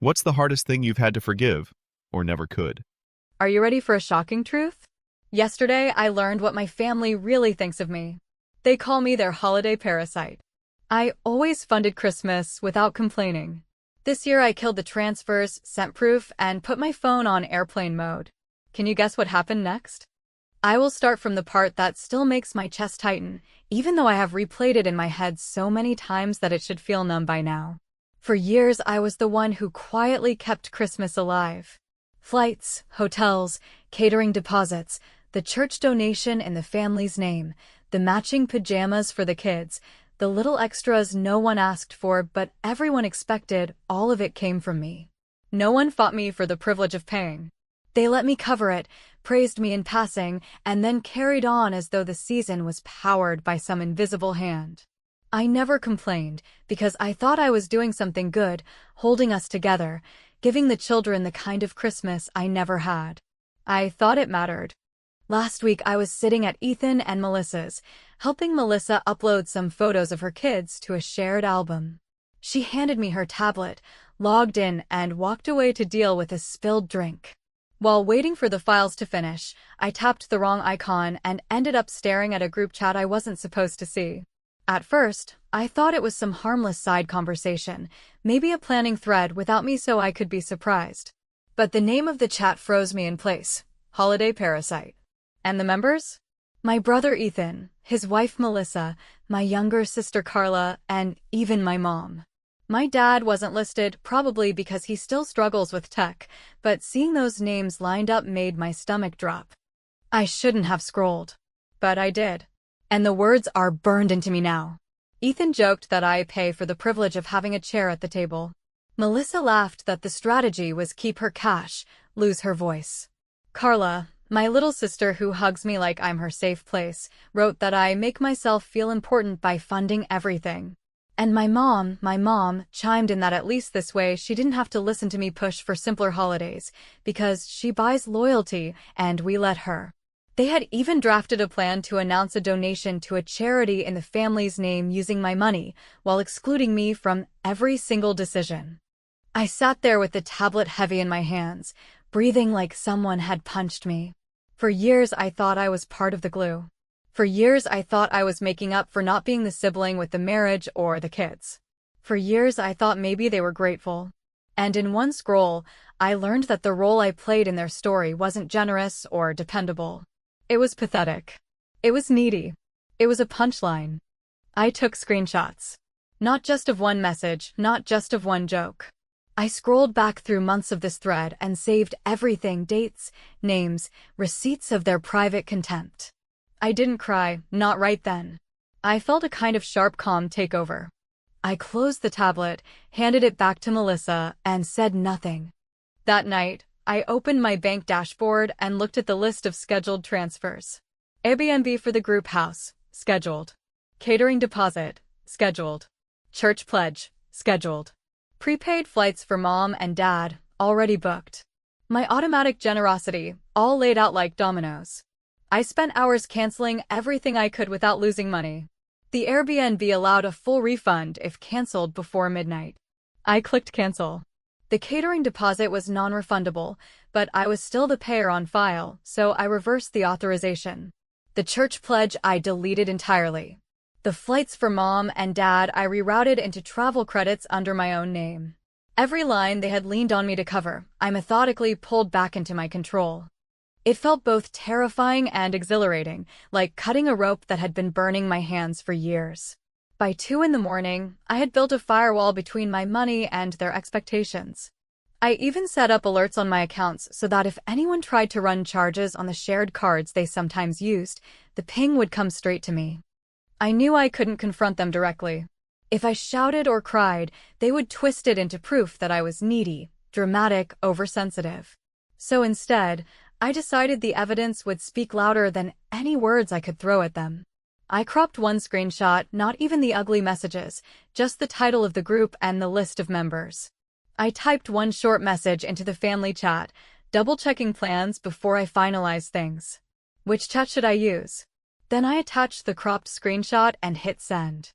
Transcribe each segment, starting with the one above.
What's the hardest thing you've had to forgive, or never could? Are you ready for a shocking truth? Yesterday, I learned what my family really thinks of me. They call me their holiday parasite. I always funded Christmas without complaining. This year, I killed the transfers, sent proof, and put my phone on airplane mode. Can you guess what happened next? I will start from the part that still makes my chest tighten, even though I have replayed it in my head so many times that it should feel numb by now. For years, I was the one who quietly kept Christmas alive. Flights, hotels, catering deposits, the church donation in the family's name, the matching pajamas for the kids, the little extras no one asked for but everyone expected, all of it came from me. No one fought me for the privilege of paying. They let me cover it, praised me in passing, and then carried on as though the season was powered by some invisible hand. I never complained, because I thought I was doing something good, holding us together, giving the children the kind of Christmas I never had. I thought it mattered. Last week I was sitting at Ethan and Melissa's, helping Melissa upload some photos of her kids to a shared album. She handed me her tablet, logged in, and walked away to deal with a spilled drink. While waiting for the files to finish, I tapped the wrong icon and ended up staring at a group chat I wasn't supposed to see. At first, I thought it was some harmless side conversation, maybe a planning thread without me so I could be surprised. But the name of the chat froze me in place. Holiday Parasite. And the members? My brother Ethan, his wife Melissa, my younger sister Carla, and even my mom. My dad wasn't listed, probably because he still struggles with tech, but seeing those names lined up made my stomach drop. I shouldn't have scrolled. But I did. And the words are burned into me now. Ethan joked that I pay for the privilege of having a chair at the table. Melissa laughed that the strategy was keep her cash, lose her voice. Carla, my little sister who hugs me like I'm her safe place, wrote that I make myself feel important by funding everything. And my mom chimed in that at least this way she didn't have to listen to me push for simpler holidays, because she buys loyalty, and we let her. They had even drafted a plan to announce a donation to a charity in the family's name using my money, while excluding me from every single decision. I sat there with the tablet heavy in my hands, breathing like someone had punched me. For years I thought I was part of the glue. For years I thought I was making up for not being the sibling with the marriage or the kids. For years I thought maybe they were grateful. And in one scroll, I learned that the role I played in their story wasn't generous or dependable. It was pathetic. It was needy. It was a punchline. I took screenshots. Not just of one message, not just of one joke. I scrolled back through months of this thread and saved everything, dates, names, receipts of their private contempt. I didn't cry, not right then. I felt a kind of sharp calm take over. I closed the tablet, handed it back to Melissa, and said nothing. That night, I opened my bank dashboard and looked at the list of scheduled transfers. Airbnb for the group house, scheduled. Catering deposit, scheduled. Church pledge, scheduled. Prepaid flights for mom and dad, already booked. My automatic generosity, all laid out like dominoes. I spent hours canceling everything I could without losing money. The Airbnb allowed a full refund if canceled before midnight. I clicked cancel. The catering deposit was non-refundable, but I was still the payer on file, so I reversed the authorization. The church pledge I deleted entirely. The flights for mom and dad I rerouted into travel credits under my own name. Every line they had leaned on me to cover, I methodically pulled back into my control. It felt both terrifying and exhilarating, like cutting a rope that had been burning my hands for years. By 2 a.m, I had built a firewall between my money and their expectations. I even set up alerts on my accounts so that if anyone tried to run charges on the shared cards they sometimes used, the ping would come straight to me. I knew I couldn't confront them directly. If I shouted or cried, they would twist it into proof that I was needy, dramatic, oversensitive. So instead, I decided the evidence would speak louder than any words I could throw at them. I cropped one screenshot, not even the ugly messages, just the title of the group and the list of members. I typed one short message into the family chat, double-checking plans before I finalized things. Which chat should I use? Then I attached the cropped screenshot and hit send.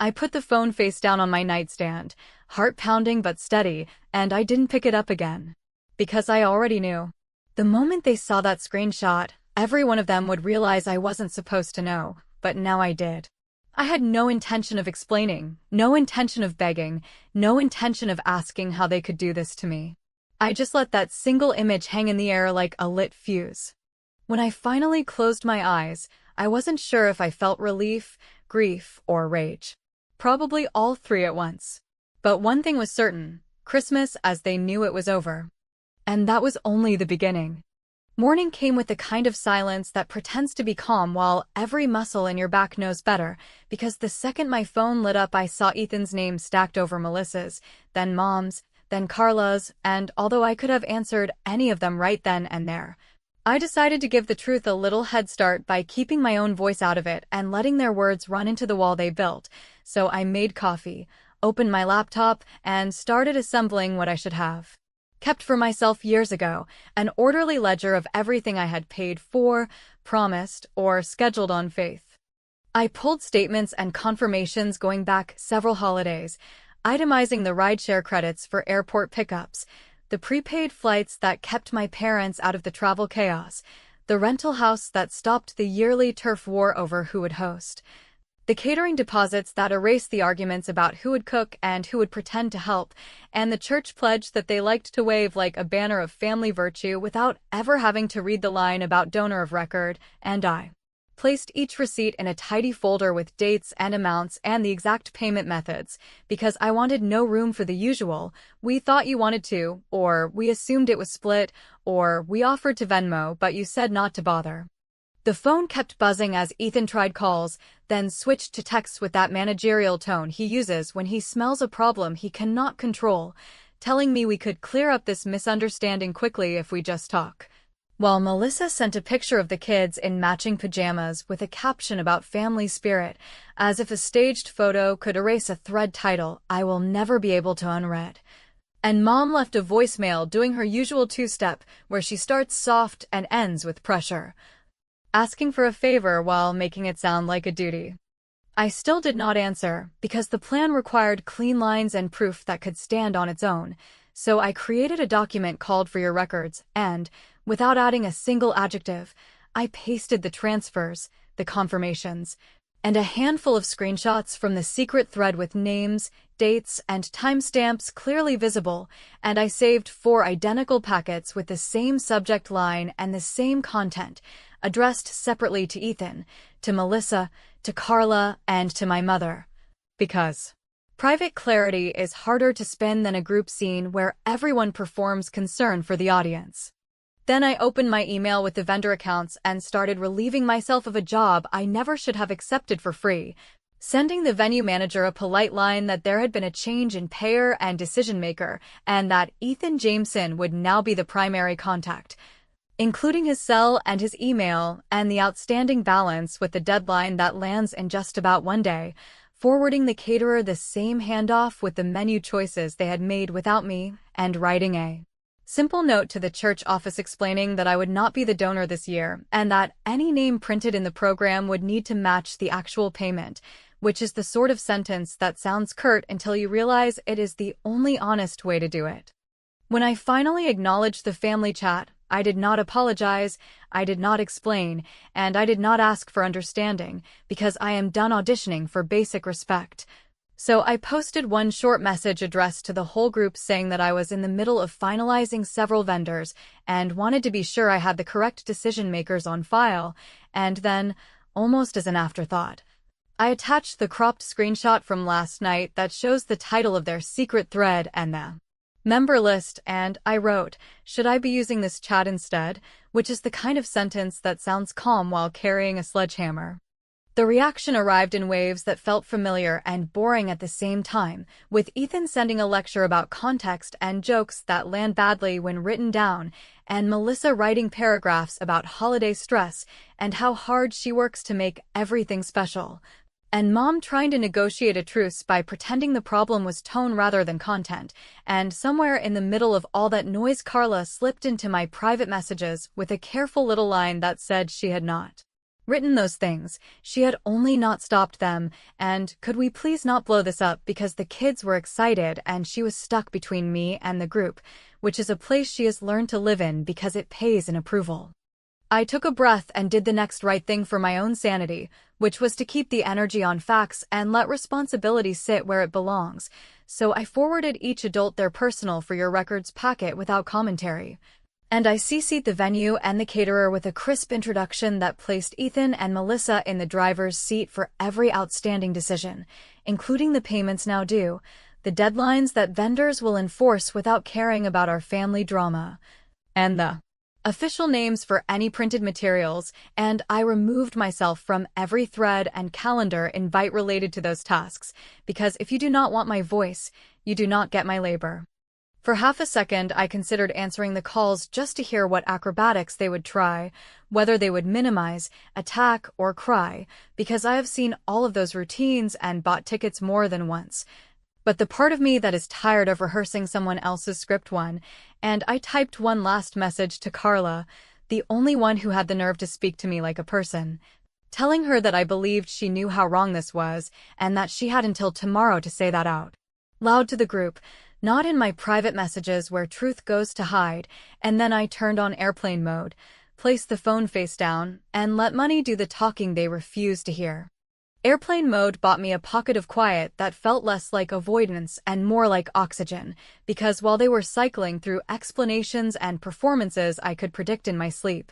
I put the phone face down on my nightstand, heart pounding but steady, and I didn't pick it up again. Because I already knew. The moment they saw that screenshot, every one of them would realize I wasn't supposed to know, but now I did. I had no intention of explaining, no intention of begging, no intention of asking how they could do this to me. I just let that single image hang in the air like a lit fuse. When I finally closed my eyes, I wasn't sure if I felt relief, grief, or rage. Probably all three at once. But one thing was certain, Christmas as they knew it was over. And that was only the beginning. Morning came with the kind of silence that pretends to be calm while every muscle in your back knows better, because the second my phone lit up I saw Ethan's name stacked over Melissa's, then Mom's, then Carla's, and although I could have answered any of them right then and there, I decided to give the truth a little head start by keeping my own voice out of it and letting their words run into the wall they built. So I made coffee, opened my laptop, and started assembling what I should have kept for myself years ago, an orderly ledger of everything I had paid for, promised, or scheduled on faith. I pulled statements and confirmations going back several holidays, itemizing the rideshare credits for airport pickups, the prepaid flights that kept my parents out of the travel chaos, the rental house that stopped the yearly turf war over who would host, the catering deposits that erased the arguments about who would cook and who would pretend to help, and the church pledge that they liked to wave like a banner of family virtue without ever having to read the line about donor of record, and I placed each receipt in a tidy folder with dates and amounts and the exact payment methods, because I wanted no room for the usual, we thought you wanted to, or we assumed it was split, or we offered to Venmo but you said not to bother. The phone kept buzzing as Ethan tried calls, then switched to texts with that managerial tone he uses when he smells a problem he cannot control, telling me we could clear up this misunderstanding quickly if we just talk. While Melissa sent a picture of the kids in matching pajamas with a caption about family spirit, as if a staged photo could erase a thread title I will never be able to unread. And Mom left a voicemail doing her usual two-step where she starts soft and ends with pressure, asking for a favor while making it sound like a duty. I still did not answer, because the plan required clean lines and proof that could stand on its own, so I created a document called for your records, and, without adding a single adjective, I pasted the transfers, the confirmations, and a handful of screenshots from the secret thread with names, dates, and timestamps clearly visible, and I saved 4 identical packets with the same subject line and the same content, addressed separately to Ethan, to Melissa, to Carla, and to my mother. Because private clarity is harder to spin than a group scene where everyone performs concern for the audience. Then I opened my email with the vendor accounts and started relieving myself of a job I never should have accepted for free, sending the venue manager a polite line that there had been a change in payer and decision-maker, and that Ethan Jameson would now be the primary contact, including his cell and his email, and the outstanding balance with the deadline that lands in just about one day, forwarding the caterer the same handoff with the menu choices they had made without me, and writing a simple note to the church office explaining that I would not be the donor this year, and that any name printed in the program would need to match the actual payment, which is the sort of sentence that sounds curt until you realize it is the only honest way to do it. When I finally acknowledged the family chat, I did not apologize, I did not explain, and I did not ask for understanding, because I am done auditioning for basic respect. So I posted one short message addressed to the whole group saying that I was in the middle of finalizing several vendors and wanted to be sure I had the correct decision makers on file, and then, almost as an afterthought, I attached the cropped screenshot from last night that shows the title of their secret thread and the member list, and I wrote, should I be using this chat instead, which is the kind of sentence that sounds calm while carrying a sledgehammer. The reaction arrived in waves that felt familiar and boring at the same time, with Ethan sending a lecture about context and jokes that land badly when written down, and Melissa writing paragraphs about holiday stress and how hard she works to make everything special, and Mom trying to negotiate a truce by pretending the problem was tone rather than content, and somewhere in the middle of all that noise Carla slipped into my private messages with a careful little line that said she had not written those things. She had only not stopped them, and could we please not blow this up because the kids were excited and she was stuck between me and the group, which is a place she has learned to live in because it pays in approval. I took a breath and did the next right thing for my own sanity, which was to keep the energy on facts and let responsibility sit where it belongs. So I forwarded each adult their personal for your records packet without commentary. And I CC'd the venue and the caterer with a crisp introduction that placed Ethan and Melissa in the driver's seat for every outstanding decision, including the payments now due, the deadlines that vendors will enforce without caring about our family drama, and the official names for any printed materials, and I removed myself from every thread and calendar invite related to those tasks, because if you do not want my voice, you do not get my labor. For half a second, I considered answering the calls just to hear what acrobatics they would try, whether they would minimize, attack, or cry, because I have seen all of those routines and bought tickets more than once. But the part of me that is tired of rehearsing someone else's script won, and I typed one last message to Carla, the only one who had the nerve to speak to me like a person, telling her that I believed she knew how wrong this was, and that she had until tomorrow to say that out loud to the group, not in my private messages where truth goes to hide, and then I turned on airplane mode, placed the phone face down, and let money do the talking they refused to hear. Airplane mode bought me a pocket of quiet that felt less like avoidance and more like oxygen, because while they were cycling through explanations and performances I could predict in my sleep,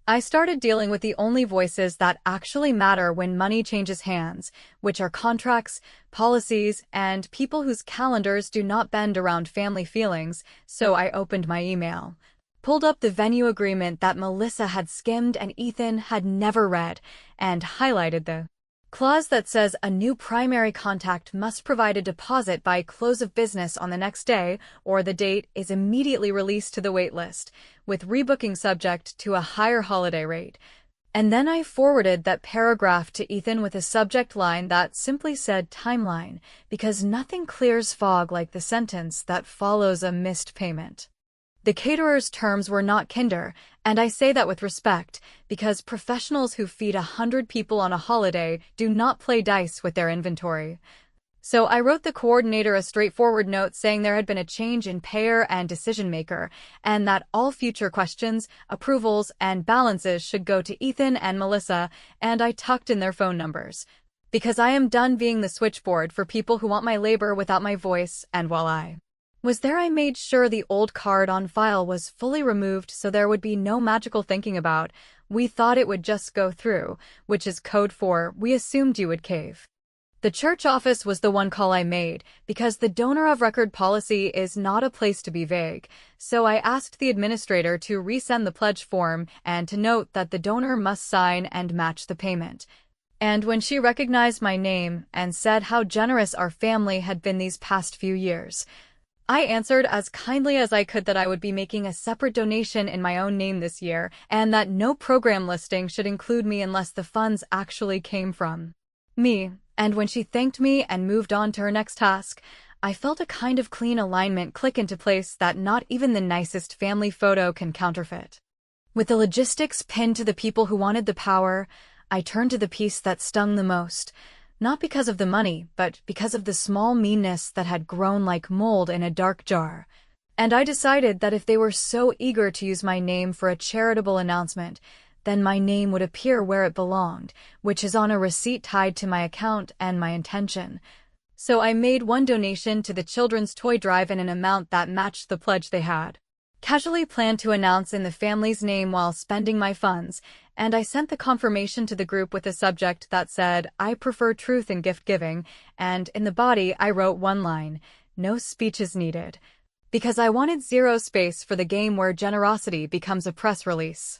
I started dealing with the only voices that actually matter when money changes hands, which are contracts, policies, and people whose calendars do not bend around family feelings. So I opened my email, pulled up the venue agreement that Melissa had skimmed and Ethan had never read, and highlighted the clause that says a new primary contact must provide a deposit by close of business on the next day, or the date is immediately released to the wait list, with rebooking subject to a higher holiday rate. And then I forwarded that paragraph to Ethan with a subject line that simply said timeline, because nothing clears fog like the sentence that follows a missed payment. The caterer's terms were not kinder, and I say that with respect, because professionals who feed 100 people on a holiday do not play dice with their inventory. So I wrote the coordinator a straightforward note saying there had been a change in payer and decision-maker, and that all future questions, approvals, and balances should go to Ethan and Melissa, and I tucked in their phone numbers. Because I am done being the switchboard for people who want my labor without my voice, and while I was there, I made sure the old card on file was fully removed so there would be no magical thinking about, we thought it would just go through, which is code for, we assumed you would cave. The church office was the one call I made, because the donor of record policy is not a place to be vague, so I asked the administrator to resend the pledge form and to note that the donor must sign and match the payment. And when she recognized my name and said how generous our family had been these past few years, I answered as kindly as I could that I would be making a separate donation in my own name this year, and that no program listing should include me unless the funds actually came from me. And when she thanked me and moved on to her next task, I felt a kind of clean alignment click into place that not even the nicest family photo can counterfeit. With the logistics pinned to the people who wanted the power, I turned to the piece that stung the most. Not because of the money, but because of the small meanness that had grown like mold in a dark jar. And I decided that if they were so eager to use my name for a charitable announcement, then my name would appear where it belonged, which is on a receipt tied to my account and my intention. So I made one donation to the children's toy drive in an amount that matched the pledge they had casually planned to announce in the family's name while spending my funds, and I sent the confirmation to the group with a subject that said, I prefer truth in gift giving, and in the body I wrote one line, no speeches needed, because I wanted zero space for the game where generosity becomes a press release.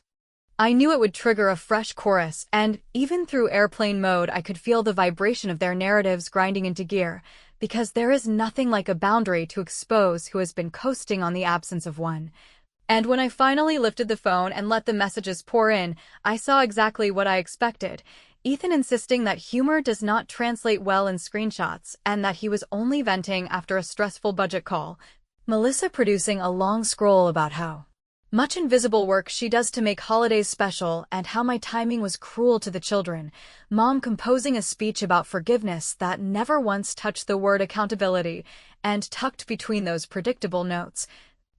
I knew it would trigger a fresh chorus, and even through airplane mode I could feel the vibration of their narratives grinding into gear, because there is nothing like a boundary to expose who has been coasting on the absence of one. And when I finally lifted the phone and let the messages pour in, I saw exactly what I expected. Ethan insisting that humor does not translate well in screenshots and that he was only venting after a stressful budget call. Melissa producing a long scroll about how Much invisible work she does to make holidays special, and how my timing was cruel to the children. Mom composing a speech about forgiveness that never once touched the word accountability, and tucked between those predictable notes,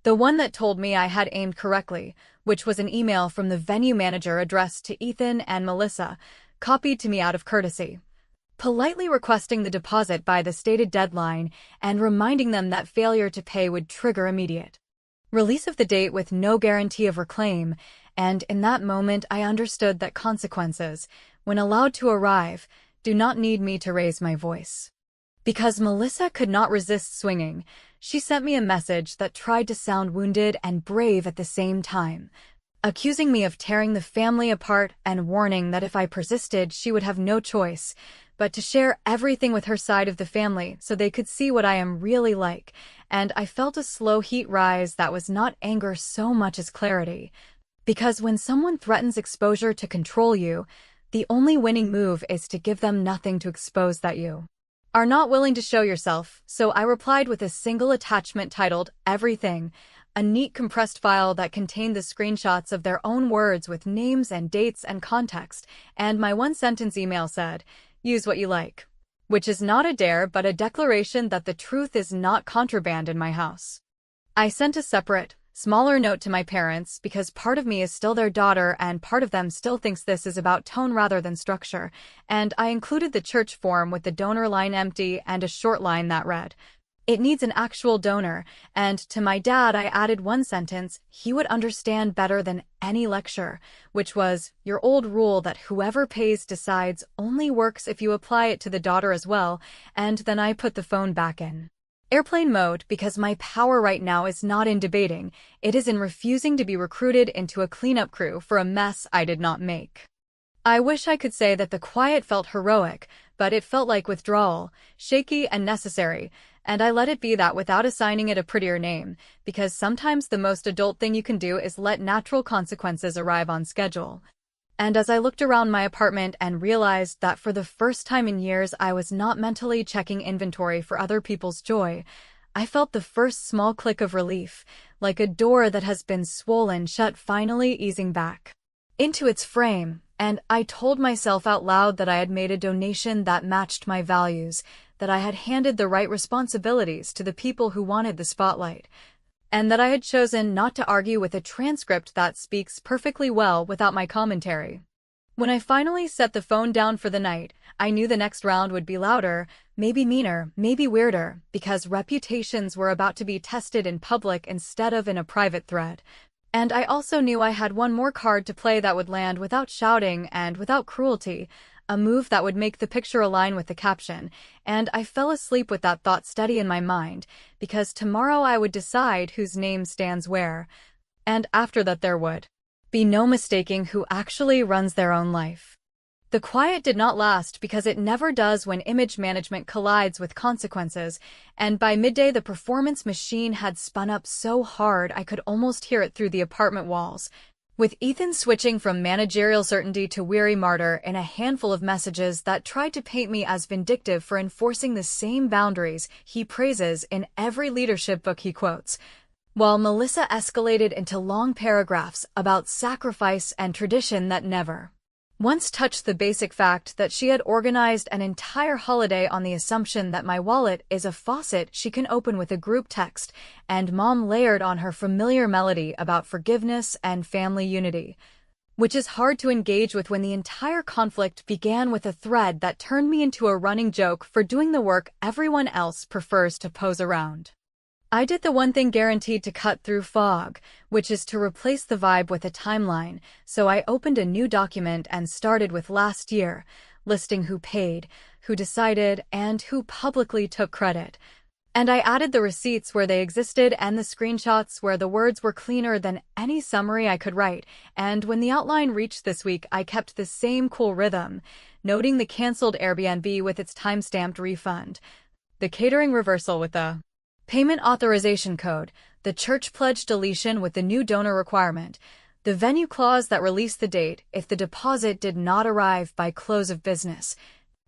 the one that told me I had aimed correctly, which was an email from the venue manager addressed to Ethan and Melissa, copied to me out of courtesy, politely requesting the deposit by the stated deadline and reminding them that failure to pay would trigger immediate release of the date with no guarantee of reclaim. And in that moment I understood that consequences, when allowed to arrive, do not need me to raise my voice. Because Melissa could not resist swinging, she sent me a message that tried to sound wounded and brave at the same time, accusing me of tearing the family apart and warning that if I persisted she would have no choice but to share everything with her side of the family so they could see what I am really like. And I felt a slow heat rise that was not anger so much as clarity. Because when someone threatens exposure to control you, the only winning move is to give them nothing to expose that you are not willing to show yourself. So I replied with a single attachment titled Everything, a neat compressed file that contained the screenshots of their own words with names and dates and context, and my one-sentence email said, "Use what you like." Which is not a dare but a declaration that the truth is not contraband in my house. I sent a separate, smaller note to my parents because part of me is still their daughter and part of them still thinks this is about tone rather than structure, and I included the church form with the donor line empty and a short line that read, "It needs an actual donor," and to my dad I added one sentence he would understand better than any lecture, which was, "Your old rule that whoever pays decides only works if you apply it to the daughter as well," and then I put the phone back in airplane mode because my power right now is not in debating, it is in refusing to be recruited into a cleanup crew for a mess I did not make. I wish I could say that the quiet felt heroic, but it felt like withdrawal, shaky and necessary, and I let it be that without assigning it a prettier name, because sometimes the most adult thing you can do is let natural consequences arrive on schedule. And as I looked around my apartment and realized that for the first time in years I was not mentally checking inventory for other people's joy, I felt the first small click of relief, like a door that has been swollen shut finally easing back into its frame, and I told myself out loud that I had made a donation that matched my values, that I had handed the right responsibilities to the people who wanted the spotlight, and that I had chosen not to argue with a transcript that speaks perfectly well without my commentary. When I finally set the phone down for the night, I knew the next round would be louder, maybe meaner, maybe weirder, because reputations were about to be tested in public instead of in a private thread. And I also knew I had one more card to play that would land without shouting and without cruelty, a move that would make the picture align with the caption, and I fell asleep with that thought steady in my mind, because tomorrow I would decide whose name stands where, and after that there would be no mistaking who actually runs their own life. The quiet did not last because it never does when image management collides with consequences, and by midday the performance machine had spun up so hard I could almost hear it through the apartment walls, with Ethan switching from managerial certainty to weary martyr in a handful of messages that tried to paint me as vindictive for enforcing the same boundaries he praises in every leadership book he quotes, while Melissa escalated into long paragraphs about sacrifice and tradition that never once touched the basic fact that she had organized an entire holiday on the assumption that my wallet is a faucet she can open with a group text, and Mom layered on her familiar melody about forgiveness and family unity, which is hard to engage with when the entire conflict began with a thread that turned me into a running joke for doing the work everyone else prefers to pose around. I did the one thing guaranteed to cut through fog, which is to replace the vibe with a timeline, so I opened a new document and started with last year, listing who paid, who decided, and who publicly took credit. And I added the receipts where they existed and the screenshots where the words were cleaner than any summary I could write, and when the outline reached this week I kept the same cool rhythm, noting the cancelled Airbnb with its time-stamped refund, the catering reversal with the payment authorization code, the church pledge deletion with the new donor requirement, the venue clause that released the date if the deposit did not arrive by close of business,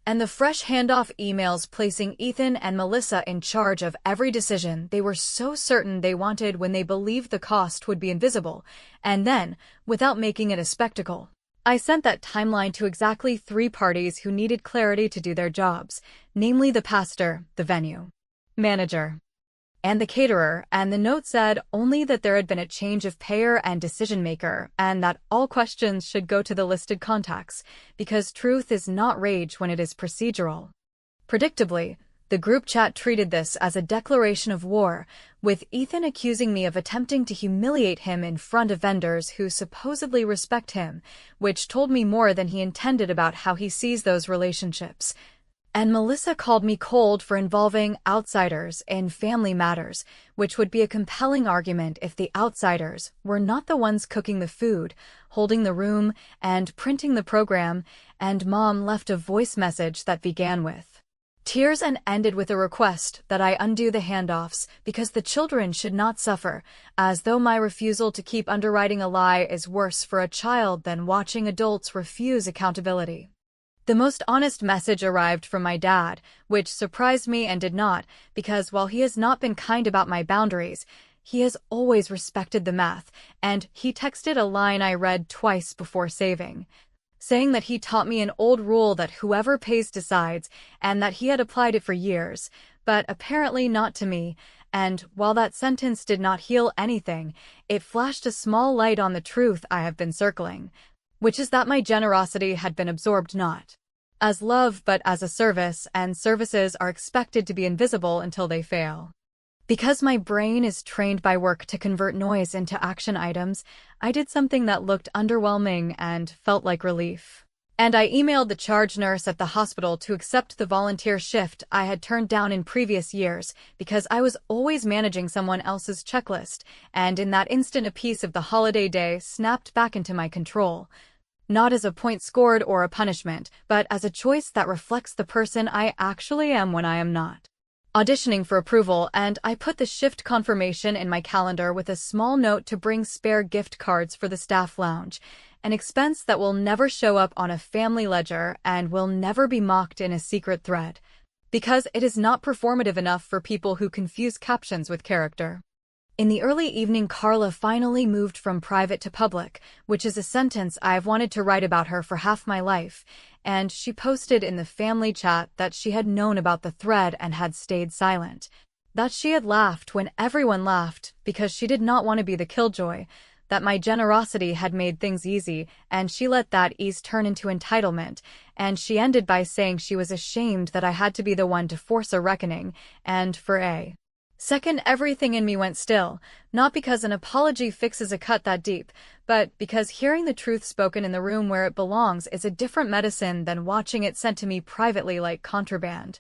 And the fresh handoff emails placing Ethan and Melissa in charge of every decision they were so certain they wanted when they believed the cost would be invisible, and then, without making it a spectacle. I sent that timeline to exactly 3 parties who needed clarity to do their jobs, namely the pastor, the venue manager, and the caterer, and the note said only that there had been a change of payer and decision-maker, and that all questions should go to the listed contacts, because truth is not rage when it is procedural. Predictably, the group chat treated this as a declaration of war, with Ethan accusing me of attempting to humiliate him in front of vendors who supposedly respect him, which told me more than he intended about how he sees those relationships. And Melissa called me cold for involving outsiders in family matters, which would be a compelling argument if the outsiders were not the ones cooking the food, holding the room, and printing the program, and Mom left a voice message that began with tears and ended with a request that I undo the handoffs because the children should not suffer, as though my refusal to keep underwriting a lie is worse for a child than watching adults refuse accountability. The most honest message arrived from my dad, which surprised me and did not, because while he has not been kind about my boundaries, he has always respected the math, and he texted a line I read twice before saving, saying that he taught me an old rule that whoever pays decides, and that he had applied it for years, but apparently not to me, and while that sentence did not heal anything, it flashed a small light on the truth I have been circling, which is that my generosity had been absorbed not as love but as a service, and services are expected to be invisible until they fail. Because my brain is trained by work to convert noise into action items, I did something that looked underwhelming and felt like relief. And I emailed the charge nurse at the hospital to accept the volunteer shift I had turned down in previous years because I was always managing someone else's checklist, and in that instant a piece of the holiday day snapped back into my control. Not as a point scored or a punishment, but as a choice that reflects the person I actually am when I am not auditioning for approval, and I put the shift confirmation in my calendar with a small note to bring spare gift cards for the staff lounge, an expense that will never show up on a family ledger and will never be mocked in a secret thread, because it is not performative enough for people who confuse captions with character. In the early evening, Carla finally moved from private to public, which is a sentence I've wanted to write about her for half my life, and she posted in the family chat that she had known about the thread and had stayed silent, that she had laughed when everyone laughed because she did not want to be the killjoy, that my generosity had made things easy, and she let that ease turn into entitlement, and she ended by saying she was ashamed that I had to be the one to force a reckoning, and for a second, everything in me went still, not because an apology fixes a cut that deep, but because hearing the truth spoken in the room where it belongs is a different medicine than watching it sent to me privately like contraband.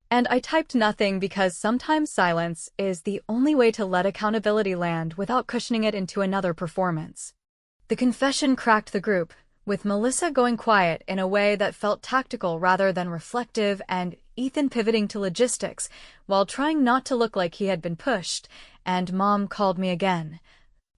And I typed nothing because sometimes silence is the only way to let accountability land without cushioning it into another performance. The confession cracked the group, with Melissa going quiet in a way that felt tactical rather than reflective, and Ethan pivoting to logistics while trying not to look like he had been pushed, and Mom called me again,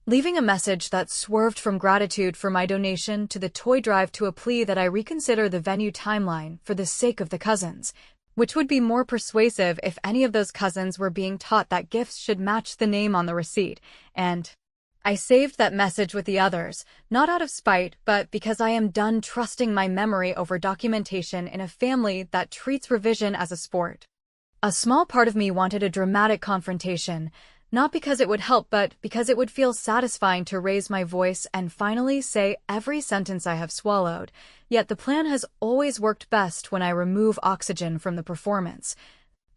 leaving a message that swerved from gratitude for my donation to the toy drive to a plea that I reconsider the venue timeline for the sake of the cousins, which would be more persuasive if any of those cousins were being taught that gifts should match the name on the receipt, and I saved that message with the others, not out of spite, but because I am done trusting my memory over documentation in a family that treats revision as a sport. A small part of me wanted a dramatic confrontation, not because it would help, but because it would feel satisfying to raise my voice and finally say every sentence I have swallowed, yet the plan has always worked best when I remove oxygen from the performance.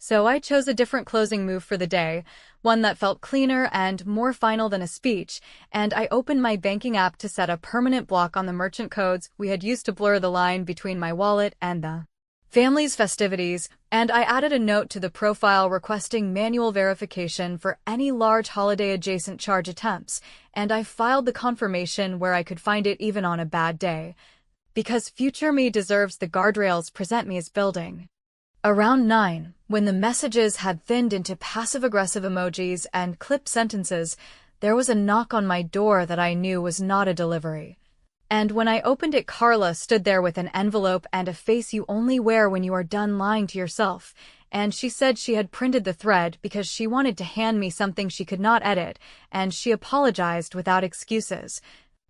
So I chose a different closing move for the day, one that felt cleaner and more final than a speech, and I opened my banking app to set a permanent block on the merchant codes we had used to blur the line between my wallet and the family's festivities, and I added a note to the profile requesting manual verification for any large holiday-adjacent charge attempts, and I filed the confirmation where I could find it even on a bad day, because future me deserves the guardrails present me as building. Around 9, when the messages had thinned into passive-aggressive emojis and clipped sentences, there was a knock on my door that I knew was not a delivery. And when I opened it, Carla stood there with an envelope and a face you only wear when you are done lying to yourself. And she said she had printed the thread because she wanted to hand me something she could not edit, and she apologized without excuses,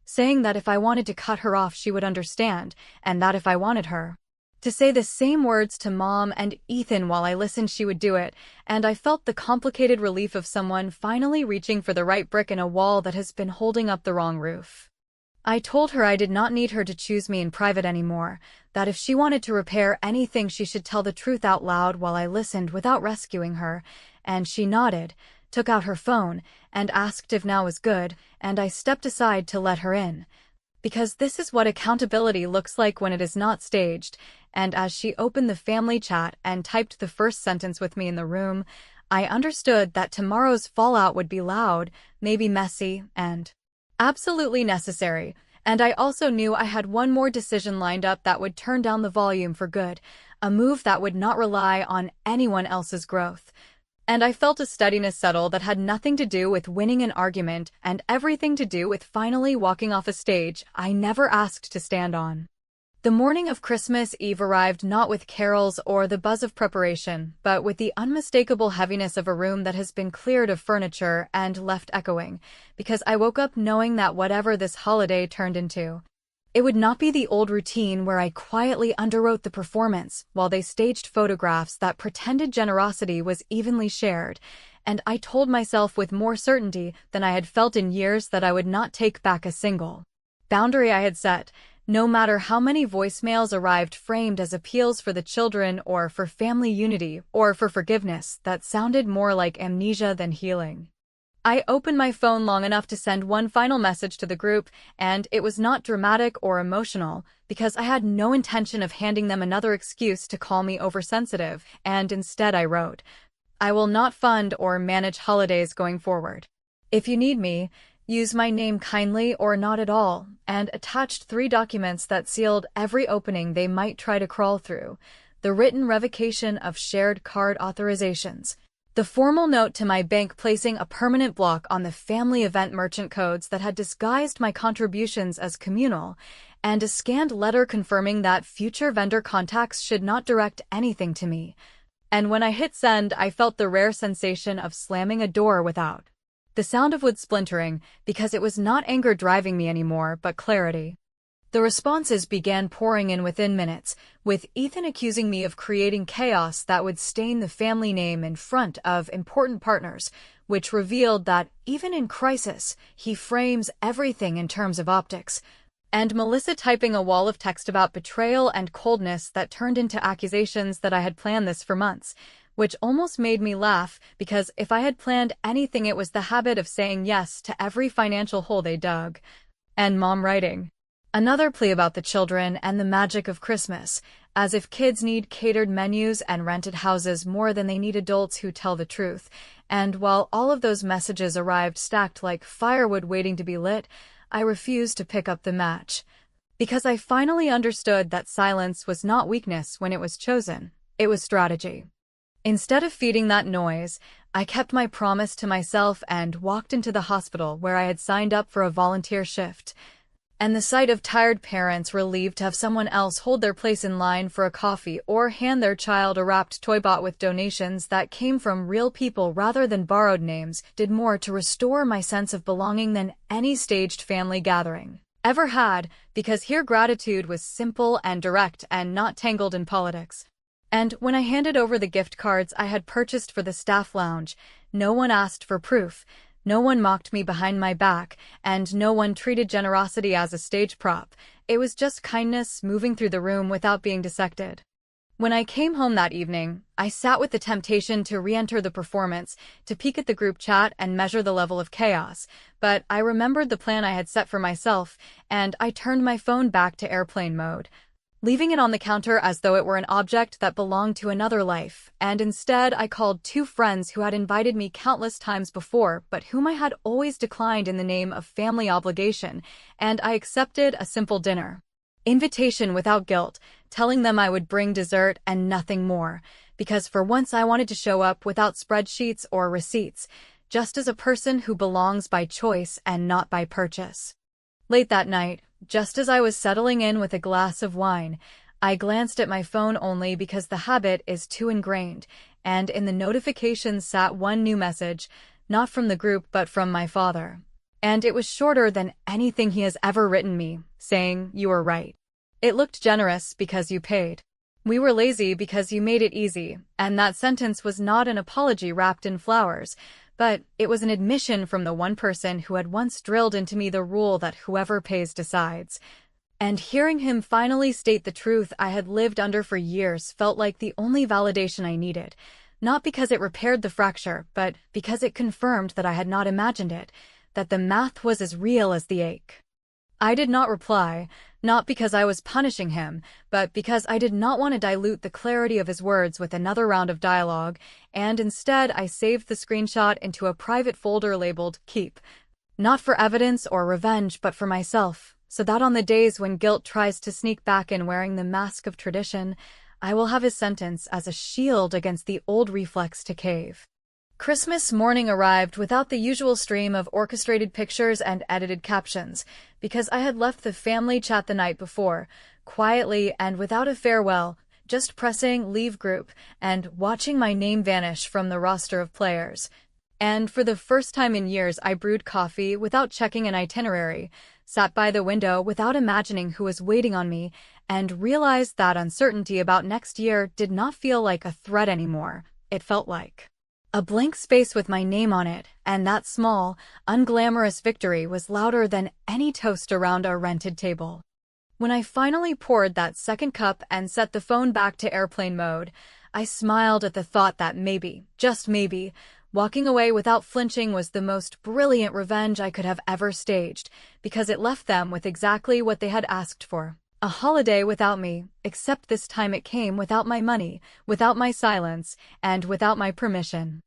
saying that if I wanted to cut her off she would understand, and that if I wanted her to say the same words to Mom and Ethan while I listened she would do it, and I felt the complicated relief of someone finally reaching for the right brick in a wall that has been holding up the wrong roof. I told her I did not need her to choose me in private anymore, that if she wanted to repair anything she should tell the truth out loud while I listened without rescuing her, and she nodded, took out her phone, and asked if now was good, and I stepped aside to let her in. Because this is what accountability looks like when it is not staged, and as she opened the family chat and typed the first sentence with me in the room, I understood that tomorrow's fallout would be loud, maybe messy, and absolutely necessary, and I also knew I had one more decision lined up that would turn down the volume for good, a move that would not rely on anyone else's growth. And I felt a steadiness settle that had nothing to do with winning an argument and everything to do with finally walking off a stage I never asked to stand on. The morning of Christmas Eve arrived not with carols or the buzz of preparation, but with the unmistakable heaviness of a room that has been cleared of furniture and left echoing, because I woke up knowing that whatever this holiday turned into, it would not be the old routine where I quietly underwrote the performance while they staged photographs that pretended generosity was evenly shared, and I told myself with more certainty than I had felt in years that I would not take back a single boundary I had set, no matter how many voicemails arrived framed as appeals for the children or for family unity or for forgiveness that sounded more like amnesia than healing. I opened my phone long enough to send one final message to the group, and it was not dramatic or emotional, because I had no intention of handing them another excuse to call me oversensitive, and instead I wrote, "I will not fund or manage holidays going forward. If you need me, use my name kindly or not at all," and attached 3 documents that sealed every opening they might try to crawl through: the written revocation of shared card authorizations, the formal note to my bank placing a permanent block on the family event merchant codes that had disguised my contributions as communal, and a scanned letter confirming that future vendor contacts should not direct anything to me. And when I hit send, I felt the rare sensation of slamming a door without the sound of wood splintering, because it was not anger driving me anymore, but clarity. The responses began pouring in within minutes, with Ethan accusing me of creating chaos that would stain the family name in front of important partners, which revealed that, even in crisis, he frames everything in terms of optics. And Melissa typing a wall of text about betrayal and coldness that turned into accusations that I had planned this for months, which almost made me laugh, because if I had planned anything it was the habit of saying yes to every financial hole they dug. And Mom writing another plea about the children and the magic of Christmas, as if kids need catered menus and rented houses more than they need adults who tell the truth. And while all of those messages arrived stacked like firewood waiting to be lit, I refused to pick up the match. Because I finally understood that silence was not weakness when it was chosen, it was strategy. Instead of feeding that noise, I kept my promise to myself and walked into the hospital where I had signed up for a volunteer shift. And the sight of tired parents relieved to have someone else hold their place in line for a coffee or hand their child a wrapped toy bought with donations that came from real people rather than borrowed names did more to restore my sense of belonging than any staged family gathering ever had, because here gratitude was simple and direct and not tangled in politics. And when I handed over the gift cards I had purchased for the staff lounge, no one asked for proof, no one mocked me behind my back, and no one treated generosity as a stage prop. It was just kindness moving through the room without being dissected. When I came home that evening, I sat with the temptation to re-enter the performance, to peek at the group chat and measure the level of chaos, but I remembered the plan I had set for myself, and I turned my phone back to airplane mode, leaving it on the counter as though it were an object that belonged to another life, and instead I called 2 friends who had invited me countless times before but whom I had always declined in the name of family obligation, and I accepted a simple dinner invitation without guilt, telling them I would bring dessert and nothing more, because for once I wanted to show up without spreadsheets or receipts, just as a person who belongs by choice and not by purchase. Late that night, Just as I was settling in with a glass of wine, I glanced at my phone only because the habit is too ingrained, and in the notifications sat one new message, not from the group but from my father. And it was shorter than anything he has ever written me, saying, "You were right. It looked generous because you paid. We were lazy because you made it easy," and that sentence was not an apology wrapped in flowers, but it was an admission from the one person who had once drilled into me the rule that whoever pays decides. And hearing him finally state the truth I had lived under for years felt like the only validation I needed, not because it repaired the fracture, but because it confirmed that I had not imagined it, that the math was as real as the ache. I did not reply, not because I was punishing him, but because I did not want to dilute the clarity of his words with another round of dialogue, and instead I saved the screenshot into a private folder labeled Keep, not for evidence or revenge but for myself, so that on the days when guilt tries to sneak back in wearing the mask of tradition, I will have his sentence as a shield against the old reflex to cave. Christmas morning arrived without the usual stream of orchestrated pictures and edited captions, because I had left the family chat the night before, quietly and without a farewell, just pressing leave group and watching my name vanish from the roster of players. And for the first time in years, I brewed coffee without checking an itinerary, sat by the window without imagining who was waiting on me, and realized that uncertainty about next year did not feel like a threat anymore. It felt like a blank space with my name on it, and that small, unglamorous victory was louder than any toast around a rented table. When I finally poured that second cup and set the phone back to airplane mode, I smiled at the thought that maybe, just maybe, walking away without flinching was the most brilliant revenge I could have ever staged, because it left them with exactly what they had asked for. A holiday without me, except this time it came without my money, without my silence, and without my permission.